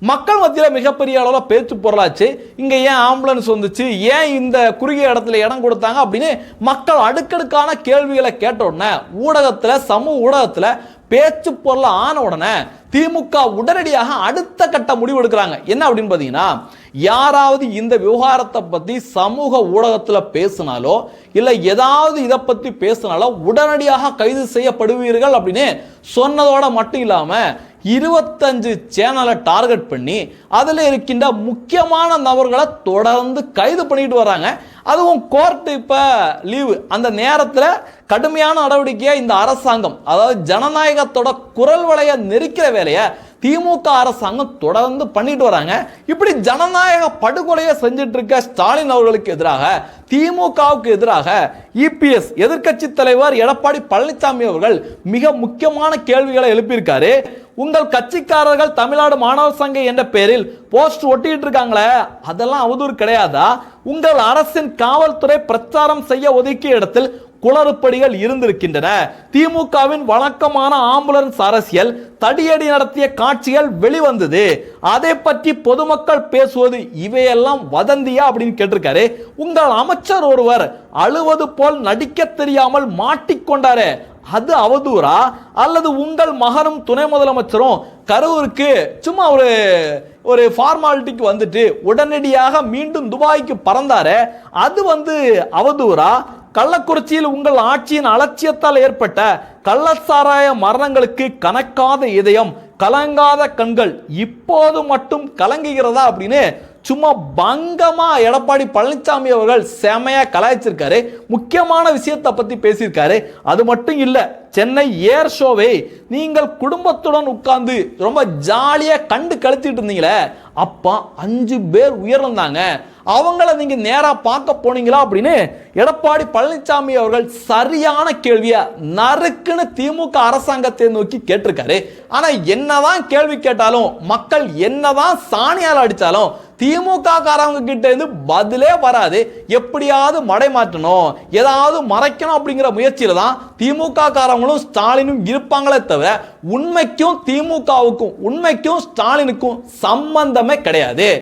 மக்கள் மத்தியில் மிகப்பெரிய அளவில் பேச்சு பொருளாச்சு. இங்க ஏன் ஆம்புலன்ஸ் வந்துச்சு, ஏன் இந்த குறுகிய இடத்துல இடம் கொடுத்தாங்க அப்படின்னு மக்கள் அடுக்கடுக்கான கேள்விகளை கேட்ட உடனே ஊடகத்தில் சமூக ஊடகத்தில் பேச்சு பொருள் ஆன உடனே திமுக உடனடியாக அடுத்த கட்ட முடிவு எடுக்கிறாங்க. என்ன அப்படின்னு பார்த்தீங்கன்னா, யாராவது இந்த விவகாரத்தை பற்றி சமூக ஊடகத்தில் பேசினாலோ இல்லை ஏதாவது இதை பற்றி பேசினாலோ உடனடியாக கைது செய்யப்படுவீர்கள் அப்படின்னு சொன்னதோட மட்டும் இல்லாமல் 25 சேனலை டார்கெட் பண்ணி அதில் இருக்கின்ற முக்கியமான நபர்களை தொடர்ந்து கைது பண்ணிட்டு வராங்க. அதுவும் கோர்ட் இப்போ லீவு, அந்த நேரத்தில் கடுமையான நடவடிக்கையை இந்த அரசாங்கம், அதாவது ஜனநாயகத்தோட குரல் வளைய நெரிக்கிற வேலையை திமுக அரசாங்கம் தொடர்ந்து பண்ணிட்டு வராங்க. இப்படி ஜனநாயக படுகொலையை செஞ்சிட்டு இருக்க ஸ்டாலின் அவர்களுக்கு எதிராக, திமுகவுக்கு எதிராக இபிஎஸ் எதிர்க்கட்சி தலைவர் எடப்பாடி பழனிசாமி அவர்கள் மிக முக்கியமான கேள்விகளை எழுப்பியிருக்காரு. உங்கள் கட்சிக்காரர்கள் தமிழ்நாடு மாணவர் சங்கம் என்ற பெயரில் போஸ்ட் ஒட்டிட்டு இருக்காங்களே, அதெல்லாம் அவதூறு கிடையாதா? உங்கள் அரசின் காவல்துறை பிரச்சாரம் செய்ய ஒதுக்கிய இடத்தில் குளறுபடிகள் இருந்திருக்கின்றன. திமுகவின் வழக்கமான ஆம்புலன்ஸ் அரசியல் தடியடி நடத்திய காட்சிகள் வெளிவந்தது. அதை பற்றி பொதுமக்கள் பேசுவது இவையெல்லாம் வதந்தியா அப்படின்னு கேட்டிருக்காரு. உங்கள் அமைச்சர் ஒருவர் அழுவது போல் நடிக்க தெரியாமல் மாட்டிக்கொண்டாரே, அது அவதூறா? அல்லது உங்கள் மகனும் துணை முதலமைச்சரும் கரூருக்கு சும்மா ஒரு ஃபார்மாலிட்டிக்கு வந்துட்டு உடனடியாக மீண்டும் துபாய்க்கு பறந்தாரே, அது அவதூறா? கள்ளக்குறிச்சியில் உங்கள் ஆட்சியின் அலட்சியத்தால் ஏற்பட்ட கள்ளச்சாராய மரணங்களுக்கு கணக்காத இதயம், கலங்காத கண்கள் இப்போது மட்டும் கலங்குகிறதா அப்படின்னு சும்மா பங்கமா எடப்பாடி பழனிசாமி அவர்கள் செமையா கலாய்ச்சிருக்காரு. முக்கியமான விஷயத்தை பத்தி பேசியிருக்காரு. அது மட்டும் இல்ல, சென்னை ஏர் ஷோவை நீங்கள் குடும்பத்துடன் உட்கார்ந்து ரொம்ப ஜாலியா கண்டு கழிச்சிட்டு இருந்தீங்களே, அப்ப 5 பேர் உயிரிழந்தாங்க, அவங்கள நீங்க நேரா பார்க்க போனீங்களா அப்படின்னு எடப்பாடி பழனிசாமி அவர்கள் சரியான கேள்வியா நறுக்குன்னு திமுக அரசாங்கத்தை நோக்கி கேட்டிருக்காரு. ஆனா என்னதான் கேள்வி கேட்டாலும், மக்கள் என்னதான் சாணியால் அடிச்சாலும் திமுக காரவங்க கிட்ட இருந்து பதிலே வராது. எப்படியாவது மடை மாற்றணும், ஏதாவது மறைக்கணும் அப்படிங்கிற முயற்சியில தான் திமுக காரவங்களும் ஸ்டாலினும் இருப்பாங்களே தவிர உண்மைக்கும் திமுகவுக்கும் உண்மைக்கும் ஸ்டாலினுக்கும் சம்பந்தமே கிடையாது.